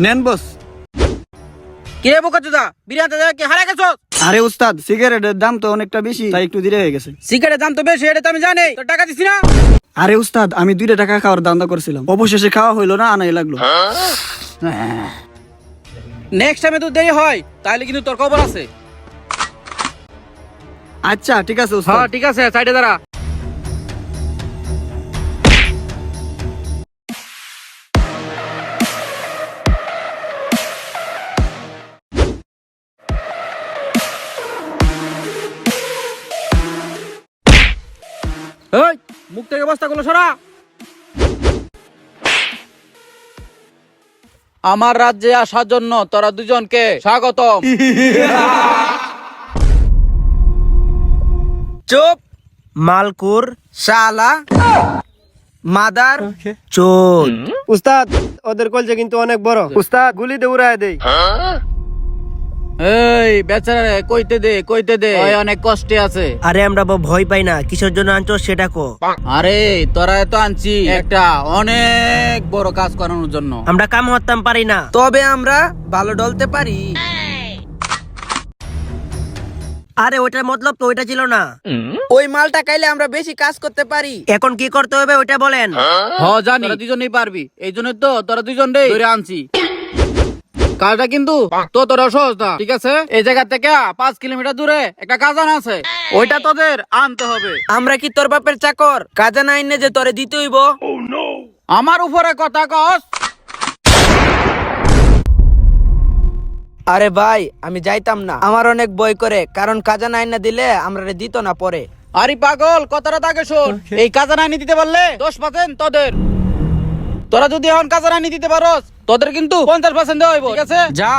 নেন বস। কিরে বোকাচোদা, বিরিয়ানিতে কি হারা গেছো? আরে উস্তাদ, সিগারেটের দাম তো অনেকটা বেশি, তাই একটু দেরি হয়ে গেছে। সিগারেটের দাম তো বেশি, এটা তো আমি জানি। তোর টাকা দিছি না? আরে উস্তাদ, আমি 2 টাকা খাওয়ার দান্দা করছিলাম, অবশেষে খাওয়া হইলো না, আনাই লাগলো। নেক্সট টাইমে তো দেরি হয় তাহলে কিন্তু তোর খবর আছে। আচ্ছা ঠিক আছে উস্তাদ। হ্যাঁ ঠিক আছে, সাইডে দাঁড়া। এই মুখ থেকে বস্তাগুলো সরা। আমার রাজ্যে আসার জন্য তোরা দুজনকে স্বাগতম। চুপ মালকুর শালা মাদার চোদ। উস্তাদ, ওদের কলজে কিন্তু অনেক বড়। উস্তাদ, গুলি দিয়ে উড়ায় দেই। এই বেচারা রে, কইতে দে ওই অনেক কষ্টে আছে। আরে আমরা ভয় পাই না, কিসের জন্য আনছো সেটা কো। আরে তোরা তো আনছি একটা অনেক বড় কাজ করানোর জন্য। আমরা কাম হতাম পারি না, তবে আমরা ভালো ডলতে পারি। আরে ওইটার মতলব তো ওইটা ছিল না। ওই মালটা খাইলে আমরা বেশি কাজ করতে পারি। এখন কি করতে হবে ওইটা বলেন। জানি, তোরা দুজনেই পারবি, এই জন্য তো তোরা দুজন ধরে আনছি। কাজটা কিন্তু তোরা সহজ না, ঠিক আছে? এই জায়গা থেকে 5 কিলোমিটার দূরে একটা কাজান আছে, ওইটা তোদের আনতে হবে। আমরা কি তোর বাপের চাকর? কাজান আইনে যে তোরে দিতে হইব। আমার উপরে কথা কস। আরে ভাই, আমি যাইতাম না, আমার অনেক ভয় করে, কারণ কাজান আইন না দিলে আমরা দিত না পরে। আরে পাগল, কথাটা তাকে শোন। এই কাজান আইনি দিতে পারলে 10% তোদের। তোরা যদি এখন কাজান আইনি দিতে পারোস, তোদের কিন্তু 50% দেওয়া হইব, ঠিক আছে? যা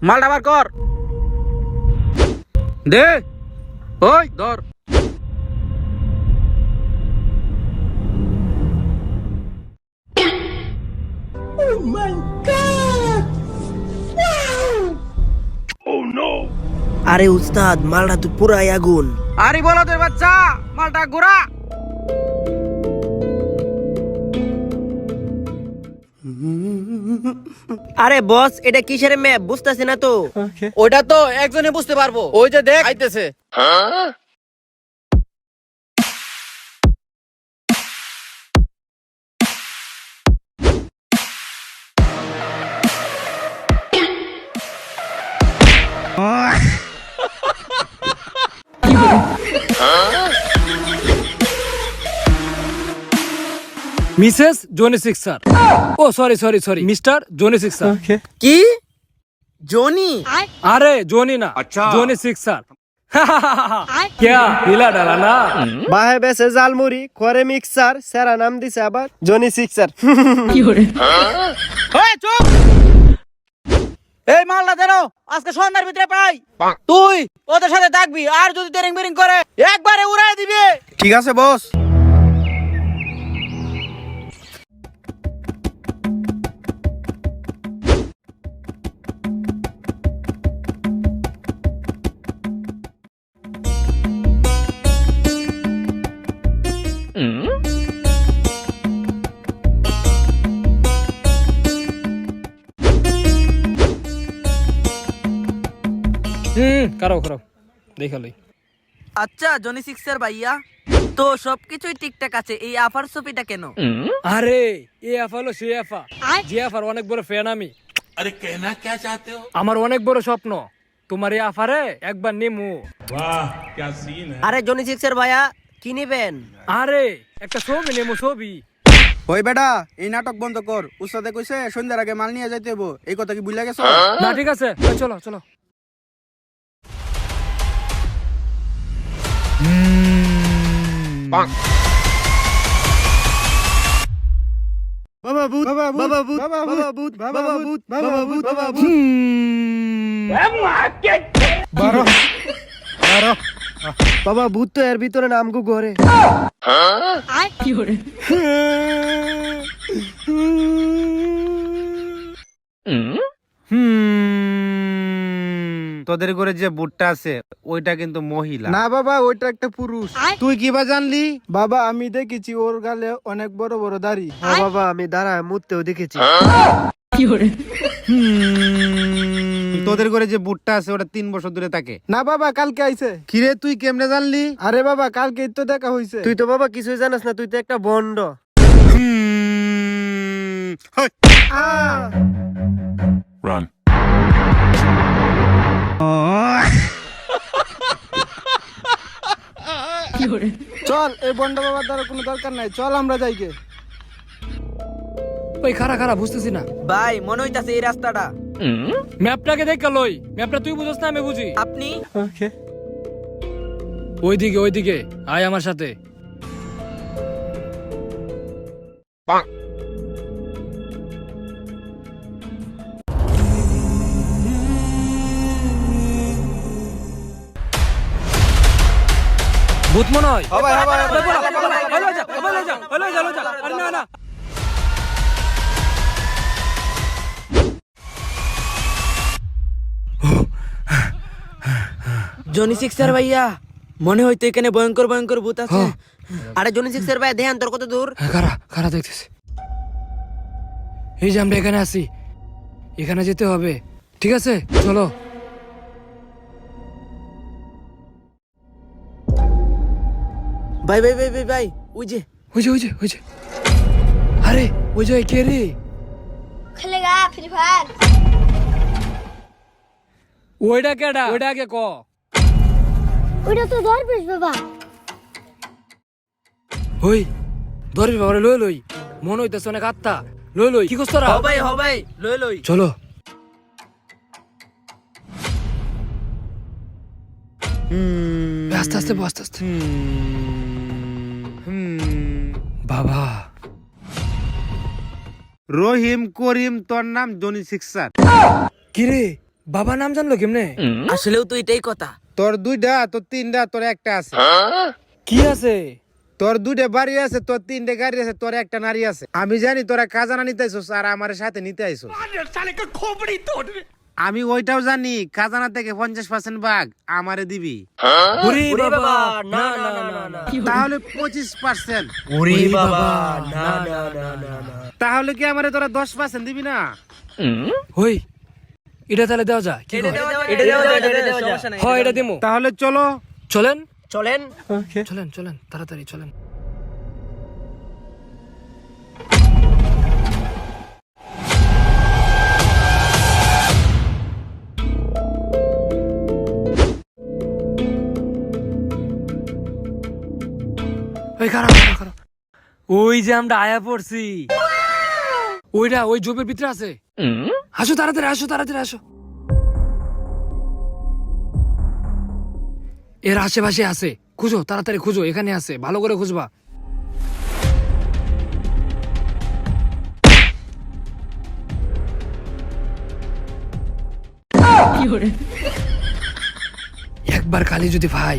মালটা বার কর, দে। ওই ধর। আরে উস্তাদ, মালটা তো পুরাই আগুন। আরে বলদের বাচ্চা, মালটা ঘোরা। আরে বস, এটা কিসের ম্যাপ বুঝতেছি না তো। ওইটা তো একজনে বুঝতে পারবো, ওই যে দেখ আইতেছে। Mrs Johnny sixer. Oh sorry mister Johnny sixer. কি জনি? अरे जोनी ना, जोनी सिक्सर। क्या हिला डाला ना। বাহে বেসে জালমুড়ি, করে মিক্সার, সেরা নাম দিছে আবার জনি সিক্সার। এই চুপ! এই মালটা দেন আজকে সন্ধ্যার ভিতরে পাই। তুই ওদের সাথে থাকবি, আর যদি তেরিং বেরিং করে একবারে উড়াই দিবি। ঠিক আছে বস। करो करो देखो ली। আচ্ছা জনি সিক্সার ভাইয়া, তো সবকিছুই ঠিকঠাক আছে, এই আফার ছবিটা কেন? আরে এ আফা হলো সে আফা, যে আফার অনেক বড় ফ্যান আমি। আরে কেনা কে চাতে হো? আমার অনেক বড় স্বপ্ন তোমার এই আফারে একবার নেমু। আরে জনি সিক্সের ভাইয়া, কি নিবেন? আরে একটা ছবি নেমু, ছবি। ওই বেটা, এই নাটক বন্ধ কর। উস্তাদে কইছে সন্ধ্যার আগে মাল নিয়ে যাইতে হইব, এই কথা কি ভুলে গেছো? না ঠিক আছে, চলো চলো। বাবা ভূত, বাবা ভূত, বাবা ভূত, বাবা ভূত, বাবা ভূত, বাবা ভূত। বাবা ভূত তো এর ভিতরে নামগু ঘরে। তোদের ঘরে যে বুটটা আছে ওইটা কিন্তু মহিলা। না বাবা, ওইটা একটা পুরুষ। তুই কিবা জানলি? বাবা আমি দেখেছি ওর গালে অনেক বড় বড় দাড়ি। বাবা আমি দাঁড়ায় মুততেও দেখেছি। তোদের ঘরে যে বুটটা আছে ওটা 3 বছর ধরে থাকে। না বাবা, কালকে আইছে। কিরে তুই কেমনে জানলি? আরে বাবা, কালকে তো দেখা হইছে। তুই তো বাবা কিছুই জানাস না, তুই তো একটা বন্ড। হই। Run. চল, এই বন্ড বাবার দ্বারা কোনো দরকার নাই, চল আমরা যাইকে। ওই খারা খারা বুঝতেছি না। ভাই মনে হইতাছে এই রাস্তাটা। ম্যাপটাকে দেখা লই, ম্যাপটা তুই বুঝছ না আমি বুঝি। আপনি ওইদিকে ওইদিকে আয় আমার সাথে। ভূত মনে হয়। আরে না না, জনি সিক্সার ভাইয়া, মনে হইতো এখানে ভয়ঙ্কর ভয়ঙ্কর ভূত আছে। আরে জনি সিক্সের ভাই ধ্যান, তোর কত দূর? খারা খারা দেখতেছি। এই যে আমরা এখানে আছি, এখানে যেতে হবে। ঠিক আছে চলো। ভাই ভাই ভাই ভাই ভাই, ওই যে ওই যে আরে ওই যে কে রে? खेलेगा फ्री फायर। ওইটা কেডা? ওইটা আগে ক। ওটা তো ধরবিস বাবা। ওই ধরবি বাবারে, লই লই। মনে হইতেছে অনেক আত্মা। লই কি করছ তোরা? হ ভাই লই লই। চলো। আস্তে আস্তে আস্তে আস্তে। বাবা রহিম করিম, তোর নাম জনি সিক্সার। কি রে, বাবা নাম জানলো কেমনে? আসলেও তো এটাই কথা। তোর 2টা, তোর 3টা, তোর একটা আছে। কি আছে? তোর 2টা বাড়ি আছে, তোর 3টে গাড়ি আছে, তোর একটা নারী আছে। আমি জানি তোরা খাজানা নিতে আইছস আর আমার সাথে নিতে আইছস। আমি ওইটাও জানি, খাজানা থেকে 50% ভাগ আমারে দিবি। ওরে বাবা, না না না না। তাহলে 25%। ওরে বাবা, না না না না না। তাহলে কি আমারে তোরা 10% দিবি না? ওই এটা তাহলে দেওয়া যায়? কি কয়? এটা দেওয়া যায়, সমস্যা নাই। হয় এটা দিমু। তাহলে চলো। চলেন চলেন। চলেন তাড়াতাড়ি চলেন। ওই খারাপ। ওই যে আমরা আয়া পড়ছি, ওইটা ওই জোপের ভিতরে আছে। আসো তাড়াতাড়ি আসো। এর আশেপাশে আছে, খুঁজো তাড়াতাড়ি খুঁজো, এখানে আছে, ভালো করে খুঁজবা। একবার খালি যদি ভাই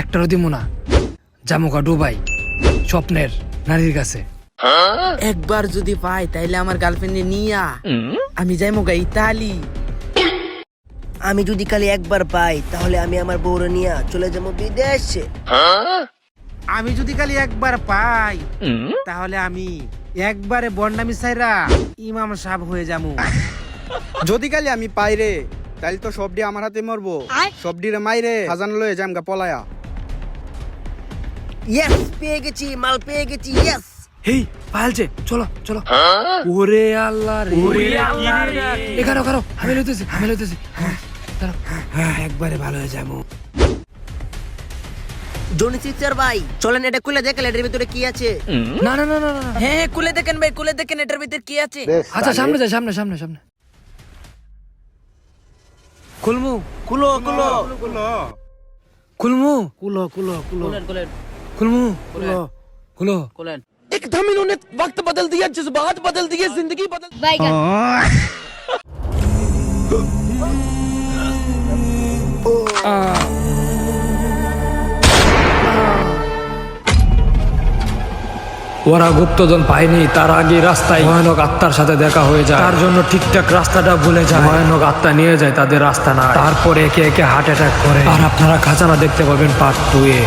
একটারও দিমু না, জামুকা ডুবাই স্বপ্নের নারীর কাছে। একবার যদি পাই তাইলে আমার গার্লফ্রেন্ডে নিয়া আমি যাইমু গা ইতালি। আমি যদি খালি একবার পাই তাহলে আমি আমার বউরে নিয়ে চলে যাবো বিদেশে। আমি যদি খালি একবার পাই তাহলে আমি একবারে বন্ডামি সাইরা ইমাম সাহেব হয়ে যাবো। যদি কালি আমি পাই রে, তাইলে তো সবডি আমার হাতে মরবো। সবডি রে মাইরে খাজানা লয়ে যাম গা পলায়া। ইয়েস, পেয়ে গেছি, মাল পেয়ে গেছি। ইয়েস। হেই পালছে, চলো ওরে আল্লাহ রে, এখানে আমি লইতেছি একবারে ভালো হয়ে যাবো। জনি সিক্সার ভাই চলেন এটা খুলে দেখেন এটার ভিতরে কি আছে। না হ্যাঁ খুলে দেখেন ভাই, খুলে দেখেন এটার ভিতর কি আছে। আচ্ছা সামনে যাই, সামনে খুলমু খুলো খুলেন। एकदम इन्होंने वक्त बदल दिया, जज्बात बदल दिए, जिंदगी बदल। बैगन। ওরা গুপ্তধন পায়নি তার আগে রাস্তায় ভয়ানক আত্মার সাথে দেখা হয়ে যায়, তার জন্য ঠিকঠাক রাস্তাটা ভুলে যায়, ভয়ানক আত্মা নিয়ে যায় তাদের রাস্তা না, তারপরে একে একে হার্ট অ্যাটাক করে। আর আপনারা খাজানা দেখতে পাবেন পার্ট 2 এ।